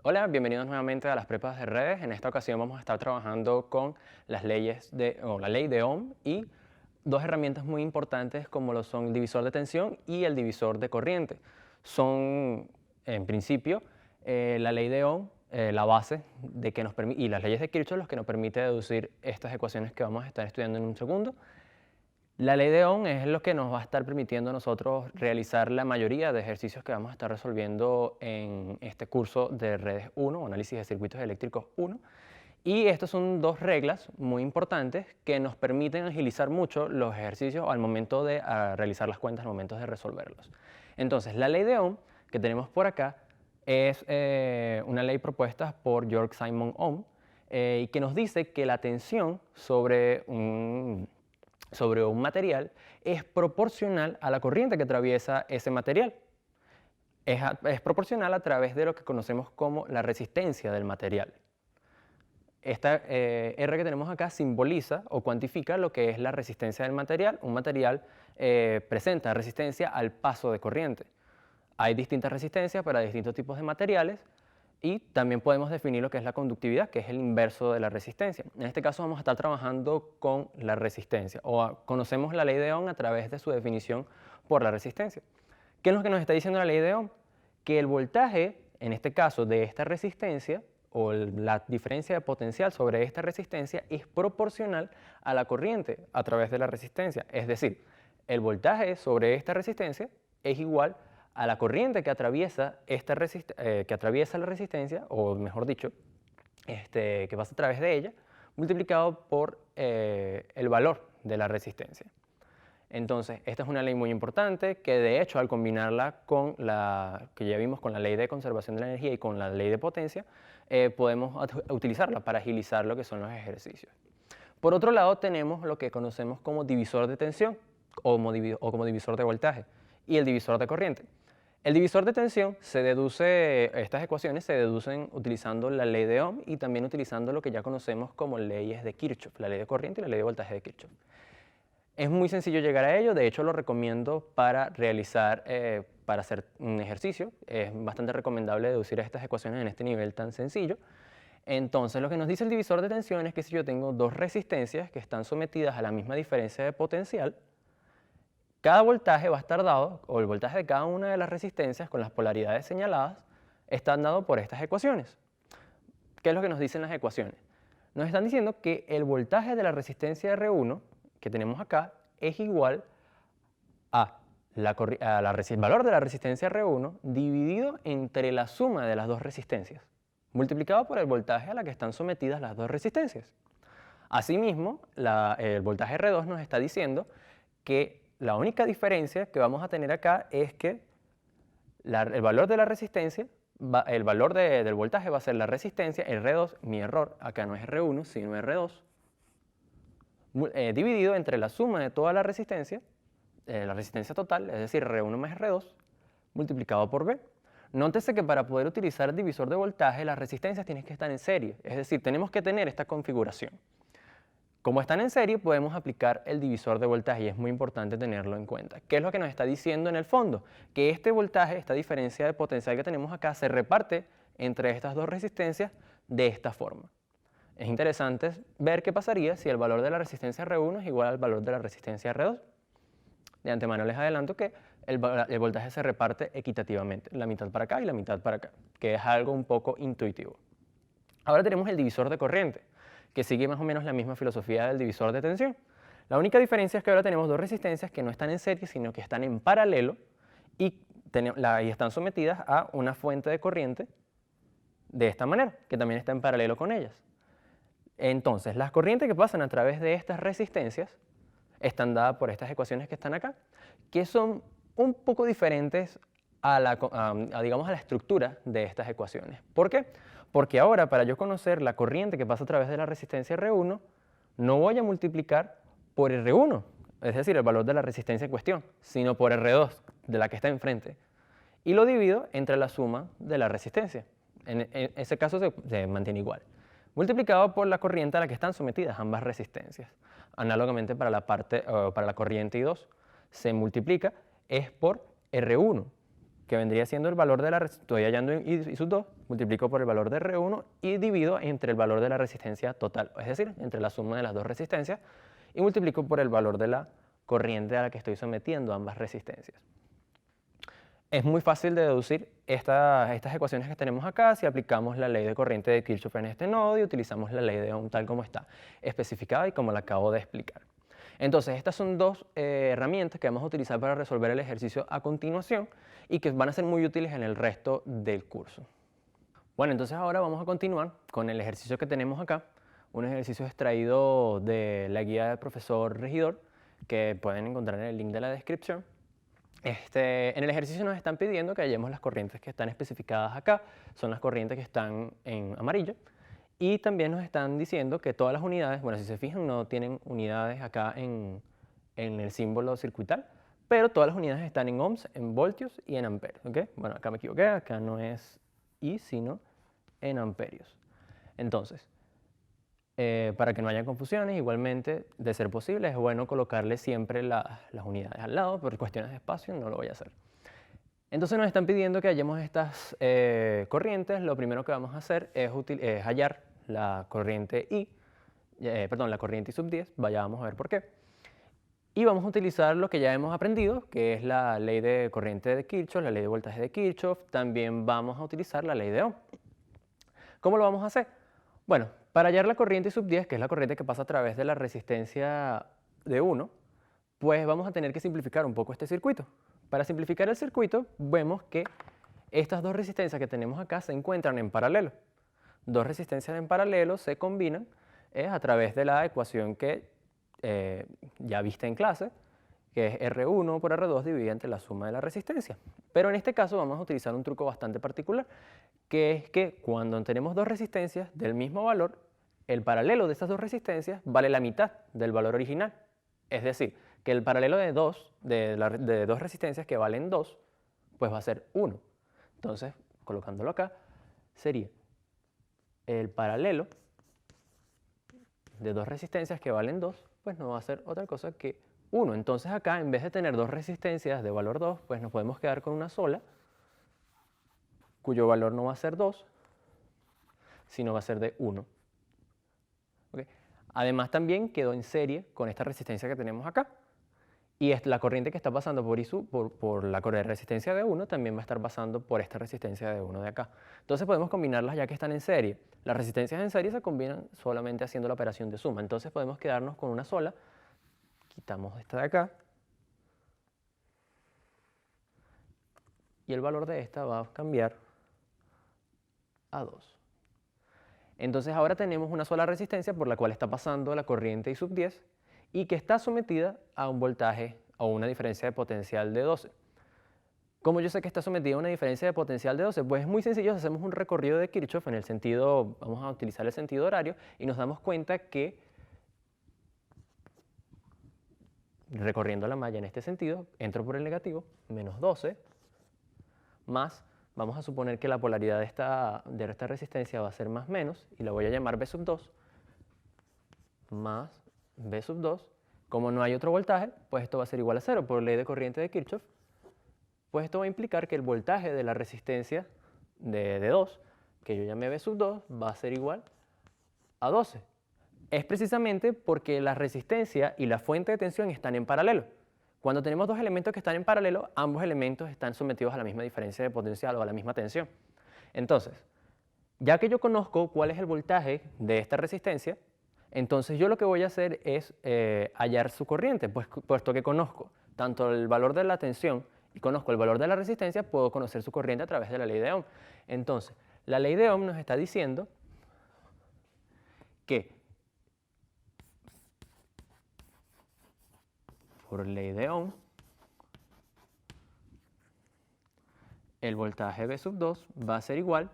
Hola, bienvenidos nuevamente a las prepas de redes. En esta ocasión vamos a estar trabajando con las leyes o la ley de Ohm y dos herramientas muy importantes como lo son el divisor de tensión y el divisor de corriente. Son, en principio, la ley de Ohm, la base de que nos permite, y las leyes de Kirchhoff los que nos permite deducir estas ecuaciones que vamos a estar estudiando en un segundo. La ley de Ohm es lo que nos va a estar permitiendo a nosotros realizar la mayoría de ejercicios que vamos a estar resolviendo en este curso de redes 1, o análisis de circuitos eléctricos 1. Y estas son dos reglas muy importantes que nos permiten agilizar mucho los ejercicios al momento de realizar las cuentas, al momento de resolverlos. Entonces, la ley de Ohm que tenemos por acá es una ley propuesta por Georg Simon Ohm y que nos dice que la tensión sobre un material es proporcional a la corriente que atraviesa ese material. Es proporcional a través de lo que conocemos como la resistencia del material. Esta R que tenemos acá simboliza o cuantifica lo que es la resistencia del material. Un material presenta resistencia al paso de corriente. Hay distintas resistencias para distintos tipos de materiales y también podemos definir lo que es la conductividad, que es el inverso de la resistencia. En este caso vamos a estar trabajando con la resistencia, conocemos la ley de Ohm a través de su definición por la resistencia. ¿Qué es lo que nos está diciendo la ley de Ohm? Que el voltaje, en este caso de esta resistencia, o la diferencia de potencial sobre esta resistencia es proporcional a la corriente a través de la resistencia. Es decir, el voltaje sobre esta resistencia es igual a la corriente que atraviesa, la resistencia, o mejor dicho, que pasa a través de ella, multiplicado por el valor de la resistencia. Entonces, esta es una ley muy importante que de hecho al combinarla con la que ya vimos con la ley de conservación de la energía y con la ley de potencia, podemos utilizarla para agilizar lo que son los ejercicios. Por otro lado, tenemos lo que conocemos como divisor de tensión o como divisor de voltaje y el divisor de corriente. El divisor de tensión se deduce, estas ecuaciones se deducen utilizando la ley de Ohm y también utilizando lo que ya conocemos como leyes de Kirchhoff, la ley de corriente y la ley de voltaje de Kirchhoff. Es muy sencillo llegar a ello, de hecho lo recomiendo para realizar, para hacer un ejercicio. Es bastante recomendable deducir estas ecuaciones en este nivel tan sencillo. Entonces lo que nos dice el divisor de tensión es que si yo tengo dos resistencias que están sometidas a la misma diferencia de potencial, cada voltaje va a estar dado, o el voltaje de cada una de las resistencias con las polaridades señaladas, están dados por estas ecuaciones. ¿Qué es lo que nos dicen las ecuaciones? Nos están diciendo que el voltaje de la resistencia R1 que tenemos acá es igual a el valor de la resistencia R1 dividido entre la suma de las dos resistencias, multiplicado por el voltaje a la que están sometidas las dos resistencias. Asimismo, el voltaje R2 nos está diciendo que la única diferencia que vamos a tener acá es que el valor de la resistencia, el valor del voltaje va a ser la resistencia, R2, mi error, acá no es R1, sino R2, dividido entre la suma de toda la resistencia total, es decir, R1 más R2, multiplicado por B. Nótese que para poder utilizar el divisor de voltaje, las resistencias tienen que estar en serie, es decir, tenemos que tener esta configuración. Como están en serie, podemos aplicar el divisor de voltaje y es muy importante tenerlo en cuenta. ¿Qué es lo que nos está diciendo en el fondo? Que este voltaje, esta diferencia de potencial que tenemos acá, se reparte entre estas dos resistencias de esta forma. Es interesante ver qué pasaría si el valor de la resistencia R1 es igual al valor de la resistencia R2. De antemano les adelanto que el voltaje se reparte equitativamente, la mitad para acá y la mitad para acá, que es algo un poco intuitivo. Ahora tenemos el divisor de corriente, que sigue más o menos la misma filosofía del divisor de tensión. La única diferencia es que ahora tenemos dos resistencias que no están en serie, sino que están en paralelo y están sometidas a una fuente de corriente de esta manera, que también está en paralelo con ellas. Entonces, las corrientes que pasan a través de estas resistencias están dadas por estas ecuaciones que están acá, que son un poco diferentes digamos, a la estructura de estas ecuaciones. ¿Por qué? Porque ahora, para yo conocer la corriente que pasa a través de la resistencia R1, no voy a multiplicar por R1, es decir, el valor de la resistencia en cuestión, sino por R2, de la que está enfrente, y lo divido entre la suma de la resistencia. En ese caso se mantiene igual, multiplicado por la corriente a la que están sometidas ambas resistencias. Análogamente para la corriente I2, se multiplica es por R1, que vendría siendo el valor de la resistencia, estoy hallando I sub 2, multiplico por el valor de R1 y divido entre el valor de la resistencia total, es decir, entre la suma de las dos resistencias, y multiplico por el valor de la corriente a la que estoy sometiendo ambas resistencias. Es muy fácil de deducir estas ecuaciones que tenemos acá si aplicamos la ley de corriente de Kirchhoff en este nodo y utilizamos la ley de Ohm tal como está especificada y como la acabo de explicar. Entonces, estas son dos herramientas que vamos a utilizar para resolver el ejercicio a continuación y que van a ser muy útiles en el resto del curso. Bueno, entonces ahora vamos a continuar con el ejercicio que tenemos acá, un ejercicio extraído de la guía del profesor Regidor, que pueden encontrar en el link de la descripción. En el ejercicio nos están pidiendo que hallemos las corrientes que están especificadas acá, son las corrientes que están en amarillo, y también nos están diciendo que todas las unidades, bueno, si se fijan no tienen unidades acá en el símbolo circuital, pero todas las unidades están en ohms, en voltios y en amperios, ¿ok? Bueno, acá me equivoqué, acá no es I, sino en amperios. Entonces, para que no haya confusiones, igualmente, de ser posible, es bueno colocarle siempre las unidades al lado, por cuestiones de espacio no lo voy a hacer. Entonces nos están pidiendo que hallemos estas corrientes. Lo primero que vamos a hacer es hallar la corriente I, la corriente I sub 10, vamos a ver por qué. Y vamos a utilizar lo que ya hemos aprendido, que es la ley de corriente de Kirchhoff, la ley de voltaje de Kirchhoff. También vamos a utilizar la ley de Ohm. ¿Cómo lo vamos a hacer? Bueno, para hallar la corriente I sub 10, que es la corriente que pasa a través de la resistencia de 1, pues vamos a tener que simplificar un poco este circuito. Para simplificar el circuito, vemos que estas dos resistencias que tenemos acá se encuentran en paralelo. Dos resistencias en paralelo se combinan a través de la ecuación que ya viste en clase, que es R1 por R2 dividida entre la suma de la resistencia. Pero en este caso vamos a utilizar un truco bastante particular, que es que cuando tenemos dos resistencias del mismo valor, el paralelo de estas dos resistencias vale la mitad del valor original. Es decir, que el paralelo de dos resistencias que valen 2, pues va a ser 1. Entonces, colocándolo acá, sería el paralelo de dos resistencias que valen 2, pues no va a ser otra cosa que 1. Entonces acá, en vez de tener dos resistencias de valor 2, pues nos podemos quedar con una sola, cuyo valor no va a ser 2, sino va a ser de 1. ¿Okay? Además también quedó en serie con esta resistencia que tenemos acá. Y la corriente que está pasando por la resistencia de 1 también va a estar pasando por esta resistencia de 1 de acá. Entonces podemos combinarlas ya que están en serie. Las resistencias en serie se combinan solamente haciendo la operación de suma. Entonces podemos quedarnos con una sola. Quitamos esta de acá. Y el valor de esta va a cambiar a 2. Entonces ahora tenemos una sola resistencia por la cual está pasando la corriente I sub 10 y que está sometida a un voltaje o una diferencia de potencial de 12. ¿Cómo yo sé que está sometida a una diferencia de potencial de 12? Pues es muy sencillo, hacemos un recorrido de Kirchhoff en el sentido, vamos a utilizar el sentido horario y nos damos cuenta que recorriendo la malla en este sentido, entro por el negativo, menos 12, más, vamos a suponer que la polaridad de esta resistencia va a ser más menos, y la voy a llamar B sub 2, más B sub 2, como no hay otro voltaje, pues esto va a ser igual a 0 por ley de corriente de Kirchhoff, pues esto va a implicar que el voltaje de la resistencia de 2, que yo llamé B sub 2, va a ser igual a 12. Es precisamente porque la resistencia y la fuente de tensión están en paralelo. Cuando tenemos dos elementos que están en paralelo, ambos elementos están sometidos a la misma diferencia de potencial o a la misma tensión. Entonces, ya que yo conozco cuál es el voltaje de esta resistencia, entonces yo lo que voy a hacer es hallar su corriente, pues, puesto que conozco tanto el valor de la tensión y conozco el valor de la resistencia, puedo conocer su corriente a través de la ley de Ohm. Entonces, la ley de Ohm nos está diciendo que por ley de Ohm, el voltaje V sub 2 va a ser igual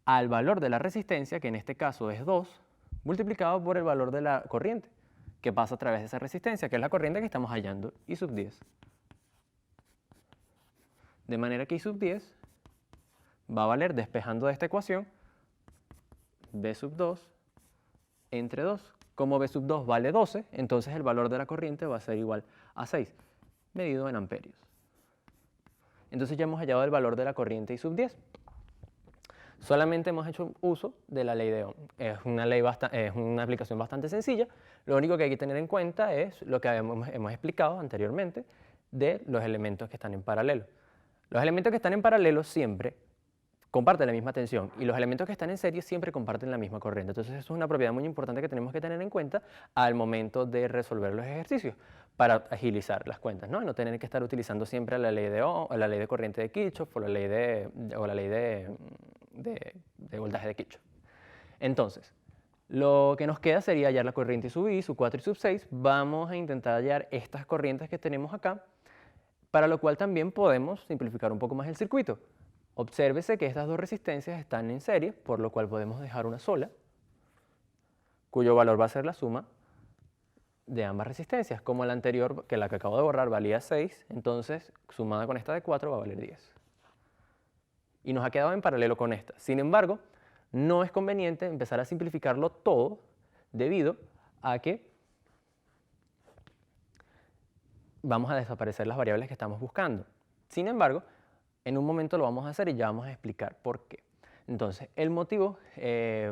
al valor de la resistencia, que en este caso es 2, multiplicado por el valor de la corriente que pasa a través de esa resistencia, que es la corriente que estamos hallando, I sub 10. De manera que I sub 10 va a valer, despejando de esta ecuación, V sub 2 entre 2. Como V sub 2 vale 12, entonces el valor de la corriente va a ser igual a 6, medido en amperios. Entonces ya hemos hallado el valor de la corriente I sub 10. Solamente hemos hecho uso de la ley de Ohm. Es una aplicación bastante sencilla. Lo único que hay que tener en cuenta es lo que hemos explicado anteriormente de los elementos que están en paralelo. Los elementos que están en paralelo siempre comparten la misma tensión y los elementos que están en serie siempre comparten la misma corriente. Entonces eso es una propiedad muy importante que tenemos que tener en cuenta al momento de resolver los ejercicios para agilizar las cuentas, ¿no? Y no tener que estar utilizando siempre la ley de Ohm, o la ley de corriente de Kirchhoff o la ley de voltaje de Kirchhoff. Entonces, lo que nos queda sería hallar la corriente sub I, sub 4 y sub 6. Vamos a intentar hallar estas corrientes que tenemos acá, para lo cual también podemos simplificar un poco más el circuito. Obsérvese que estas dos resistencias están en serie, por lo cual podemos dejar una sola, cuyo valor va a ser la suma de ambas resistencias. Como la anterior, que la que acabo de borrar, valía 6, entonces sumada con esta de 4 va a valer 10. Y nos ha quedado en paralelo con esta. Sin embargo, no es conveniente empezar a simplificarlo todo debido a que vamos a desaparecer las variables que estamos buscando. Sin embargo, en un momento lo vamos a hacer y ya vamos a explicar por qué. Entonces, el motivo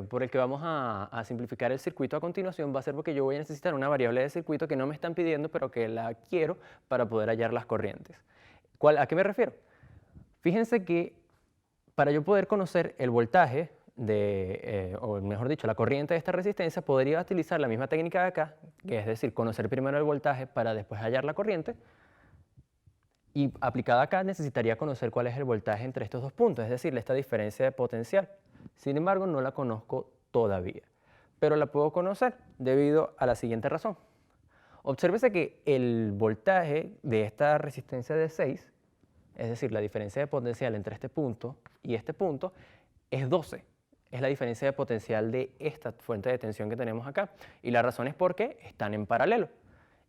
por el que vamos a simplificar el circuito a continuación va a ser porque yo voy a necesitar una variable de circuito que no me están pidiendo, pero que la quiero para poder hallar las corrientes. ¿A qué me refiero? Fíjense que para yo poder conocer el voltaje o mejor dicho, la corriente de esta resistencia, podría utilizar la misma técnica de acá, que es decir, conocer primero el voltaje para después hallar la corriente. Y aplicada acá necesitaría conocer cuál es el voltaje entre estos dos puntos, es decir, esta diferencia de potencial. Sin embargo, no la conozco todavía, pero la puedo conocer debido a la siguiente razón. Obsérvese que el voltaje de esta resistencia de 6, es decir, la diferencia de potencial entre este punto y este punto, es 12. Es la diferencia de potencial de esta fuente de tensión que tenemos acá. Y la razón es porque están en paralelo.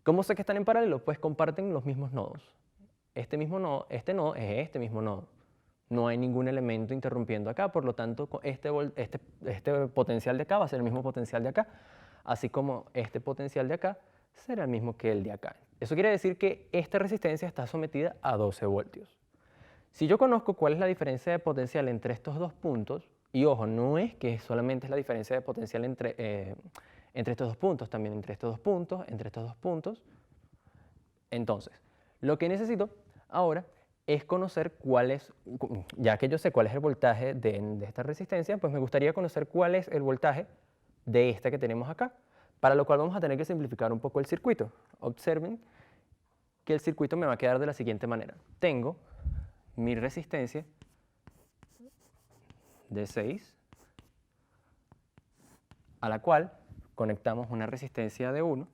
¿Cómo sé que están en paralelo? Pues comparten los mismos nodos. Este nodo es este mismo nodo. No hay ningún elemento interrumpiendo acá, por lo tanto este potencial de acá va a ser el mismo potencial de acá, así como este potencial de acá será el mismo que el de acá. Eso quiere decir que esta resistencia está sometida a 12 voltios. Si yo conozco cuál es la diferencia de potencial entre estos dos puntos, y ojo, no es que solamente es la diferencia de potencial entre estos dos puntos, también entre estos dos puntos, entre estos dos puntos. Entonces, lo que necesito ahora es conocer cuál es, ya que yo sé cuál es el voltaje de esta resistencia, pues me gustaría conocer cuál es el voltaje de esta que tenemos acá, para lo cual vamos a tener que simplificar un poco el circuito. Observen que el circuito me va a quedar de la siguiente manera. Tengo mi resistencia de 6, a la cual conectamos una resistencia de 1,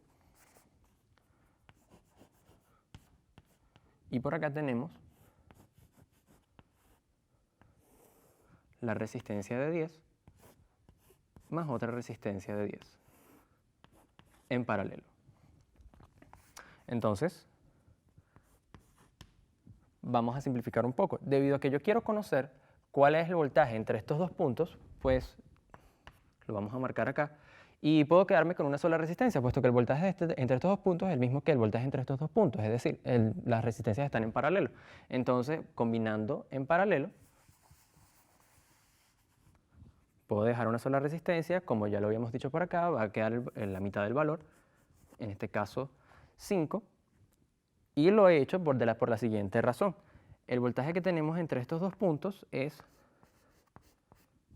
y por acá tenemos la resistencia de 10 más otra resistencia de 10 en paralelo. Entonces, vamos a simplificar un poco. Debido a que yo quiero conocer cuál es el voltaje entre estos dos puntos, pues lo vamos a marcar acá. Y puedo quedarme con una sola resistencia, puesto que el voltaje entre estos dos puntos es el mismo que el voltaje entre estos dos puntos, es decir, las resistencias están en paralelo. Entonces, combinando en paralelo, puedo dejar una sola resistencia, como ya lo habíamos dicho por acá, va a quedar en la mitad del valor, en este caso 5, y lo he hecho por la siguiente razón. El voltaje que tenemos entre estos dos puntos es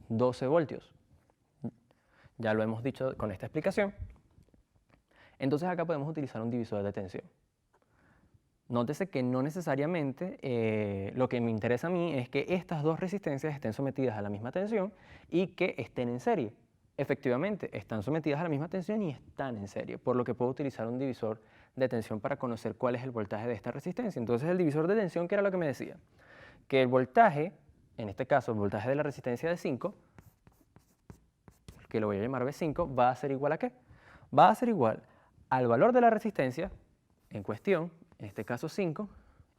12 voltios. Ya lo hemos dicho con esta explicación. Entonces acá podemos utilizar un divisor de tensión. Nótese que no necesariamente lo que me interesa a mí es que estas dos resistencias estén sometidas a la misma tensión y que estén en serie. Efectivamente, están sometidas a la misma tensión y están en serie, por lo que puedo utilizar un divisor de tensión para conocer cuál es el voltaje de esta resistencia. Entonces el divisor de tensión, ¿qué era lo que me decía? Que el voltaje, en este caso el voltaje de la resistencia de 5, que lo voy a llamar V5, va a ser igual a ¿qué? Va a ser igual al valor de la resistencia en cuestión, en este caso 5,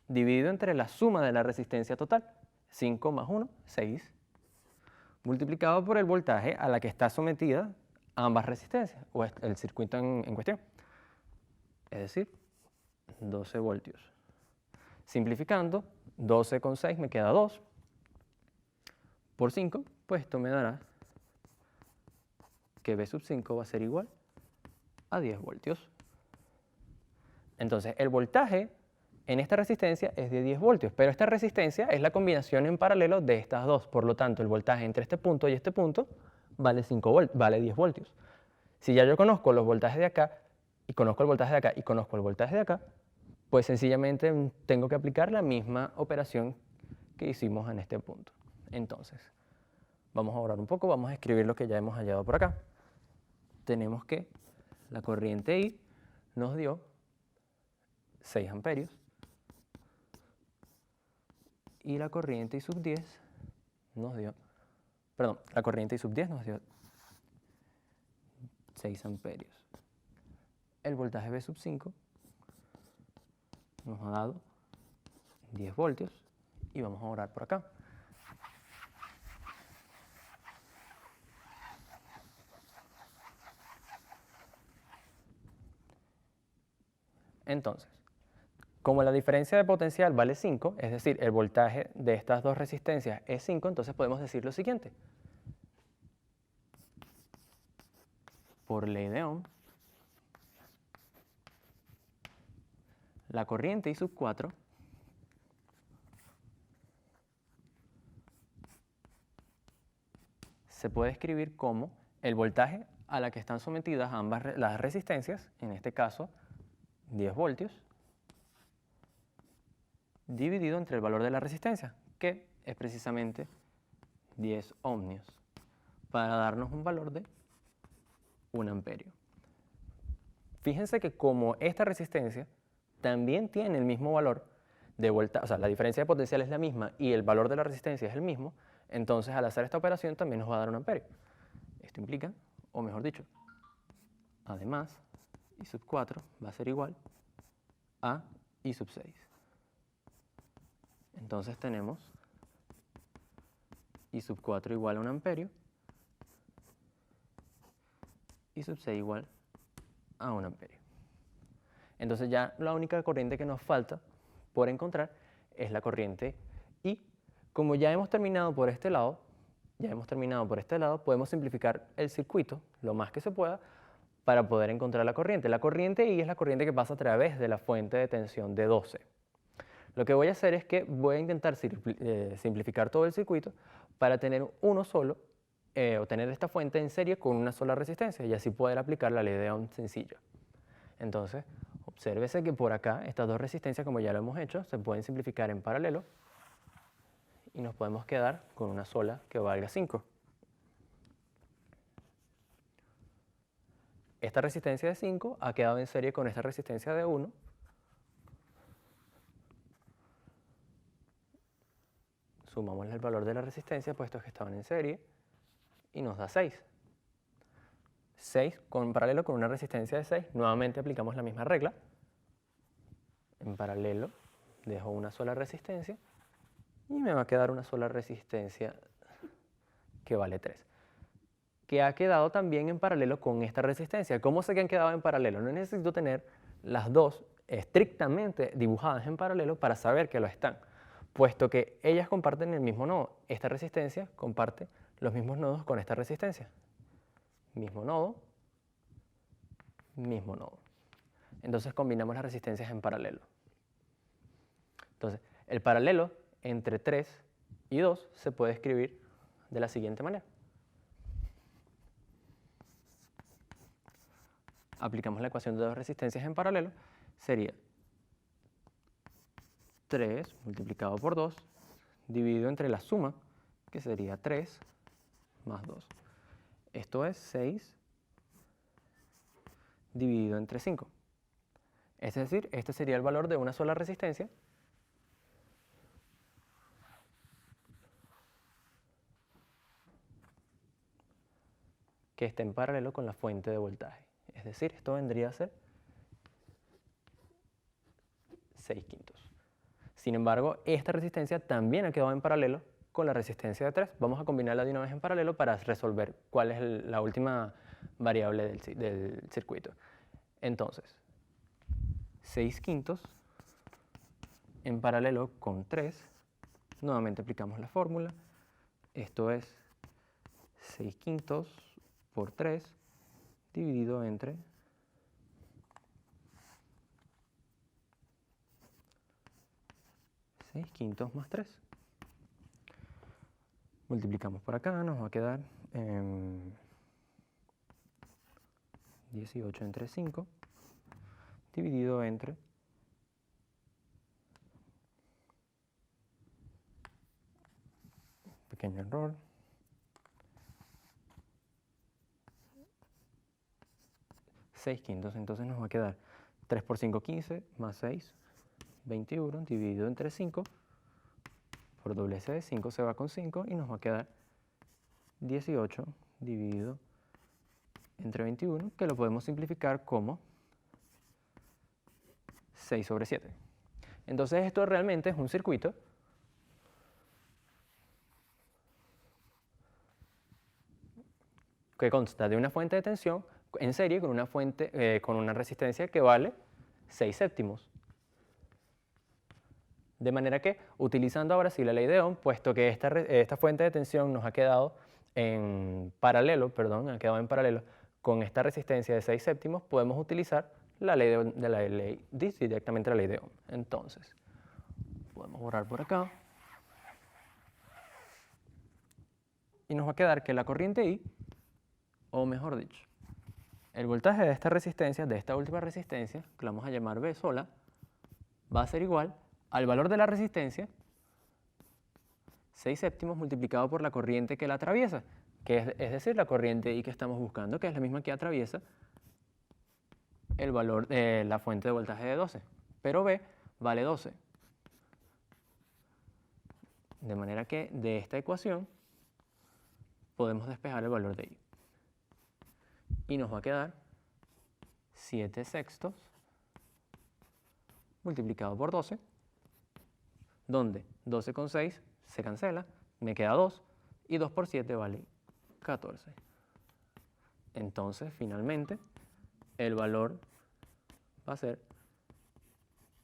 dividido entre la suma de la resistencia total, 5 más 1, 6, multiplicado por el voltaje a la que está sometida ambas resistencias, o el circuito en cuestión, es decir, 12 voltios. Simplificando, 12 con 6 me queda 2, por 5, pues esto me dará que V sub 5 va a ser igual a 10 voltios. Entonces, el voltaje en esta resistencia es de 10 voltios, pero esta resistencia es la combinación en paralelo de estas dos. Por lo tanto, el voltaje entre este punto y este punto vale 10 voltios. Si ya yo conozco los voltajes de acá, y conozco el voltaje de acá, y conozco el voltaje de acá, pues sencillamente tengo que aplicar la misma operación que hicimos en este punto. Entonces, vamos a orar un poco, vamos a escribir lo que ya hemos hallado por acá. Tenemos que la corriente I nos dio 6 amperios y la corriente I sub 10 nos dio, perdón, la corriente I sub 10 nos dio 6 amperios. El voltaje V sub 5 nos ha dado 10 voltios y vamos a orar por acá. Entonces, como la diferencia de potencial vale 5, es decir, el voltaje de estas dos resistencias es 5, entonces podemos decir lo siguiente. Por ley de Ohm, la corriente I sub 4 se puede escribir como el voltaje a la que están sometidas ambas las resistencias, en este caso 10 voltios, dividido entre el valor de la resistencia, que es precisamente 10 ohmios, para darnos un valor de 1 amperio. Fíjense que como esta resistencia también tiene el mismo valor de voltaje, o sea, la diferencia de potencial es la misma y el valor de la resistencia es el mismo, entonces al hacer esta operación también nos va a dar 1 amperio. Esto implica, o mejor dicho, además, I sub 4 va a ser igual a I sub 6. Entonces tenemos I sub 4 igual a 1 amperio, I sub 6 igual a 1 amperio. Entonces ya la única corriente que nos falta por encontrar es la corriente I. Como ya hemos terminado por este lado, podemos simplificar el circuito lo más que se pueda para poder encontrar la corriente. La corriente I es la corriente que pasa a través de la fuente de tensión de 12. Lo que voy a hacer es que voy a intentar simplificar todo el circuito para tener uno solo, o tener esta fuente en serie con una sola resistencia y así poder aplicar la ley de Ohm sencilla. Entonces, obsérvese que por acá estas dos resistencias, como ya lo hemos hecho, se pueden simplificar en paralelo y nos podemos quedar con una sola que valga 5. Esta resistencia de 5 ha quedado en serie con esta resistencia de 1. Sumamos el valor de la resistencia, puesto que estaban en serie, y nos da 6. 6 en paralelo con una resistencia de 6. Nuevamente aplicamos la misma regla. En paralelo dejo una sola resistencia y me va a quedar una sola resistencia que vale 3. Que ha quedado también en paralelo con esta resistencia. ¿Cómo sé que han quedado en paralelo? No necesito tener las dos estrictamente dibujadas en paralelo para saber que lo están, puesto que ellas comparten el mismo nodo. Esta resistencia comparte los mismos nodos con esta resistencia. Mismo nodo, mismo nodo. Entonces combinamos las resistencias en paralelo. Entonces, el paralelo entre 3 y 2 se puede escribir de la siguiente manera. Aplicamos la ecuación de dos resistencias en paralelo, sería 3 multiplicado por 2 dividido entre la suma, que sería 3 más 2. Esto es 6 dividido entre 5. Es decir, este sería el valor de una sola resistencia que está en paralelo con la fuente de voltaje. Es decir, esto vendría a ser 6/5. Sin embargo, esta resistencia también ha quedado en paralelo con la resistencia de 3. Vamos a combinarla de una vez en paralelo para resolver cuál es la última variable del circuito. Entonces, 6/5 en paralelo con 3. Nuevamente aplicamos la fórmula. Esto es 6/5 por 3 dividido entre 6/5 más 3. Multiplicamos por acá, nos va a quedar 18 entre 5 dividido entre pequeño error, 6/5. Entonces nos va a quedar 3 por 5, 15, más 6, 21, dividido entre 5, por doble C, 5 se va con 5 y nos va a quedar 18 dividido entre 21, que lo podemos simplificar como 6 sobre 7. Entonces esto realmente es un circuito que consta de una fuente de tensión en serie con una resistencia que vale 6/7. De manera que, utilizando ahora sí la ley de Ohm, puesto que esta fuente de tensión nos ha quedado en paralelo, con esta resistencia de 6/7, podemos utilizar la ley directamente la ley de Ohm. Entonces, podemos borrar por acá. Y nos va a quedar que la corriente I, o mejor dicho, el voltaje de esta resistencia, de esta última resistencia, que la vamos a llamar V sola, va a ser igual al valor de la resistencia, 6/7 multiplicado por la corriente que la atraviesa, es decir, la corriente I que estamos buscando, que es la misma que atraviesa el valor de la fuente de voltaje de 12, pero V vale 12. De manera que de esta ecuación podemos despejar el valor de I. Y nos va a quedar 7/6 multiplicado por 12, donde 12 con 6 se cancela, me queda 2, y 2 por 7 vale 14. Entonces, finalmente, el valor va a ser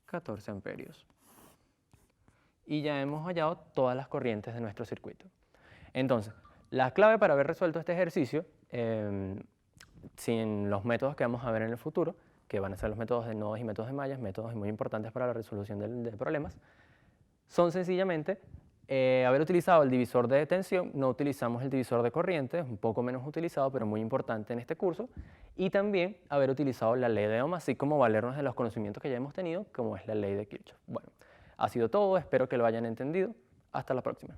14 amperios. Y ya hemos hallado todas las corrientes de nuestro circuito. Entonces, la clave para haber resuelto este ejercicio, sin los métodos que vamos a ver en el futuro, que van a ser los métodos de nodos y métodos de mallas, métodos muy importantes para la resolución de problemas, son sencillamente haber utilizado el divisor de tensión. No utilizamos el divisor de corriente, es un poco menos utilizado, pero muy importante en este curso, y también haber utilizado la ley de Ohm, así como valernos de los conocimientos que ya hemos tenido, como es la ley de Kirchhoff. Bueno, ha sido todo, espero que lo hayan entendido. Hasta la próxima.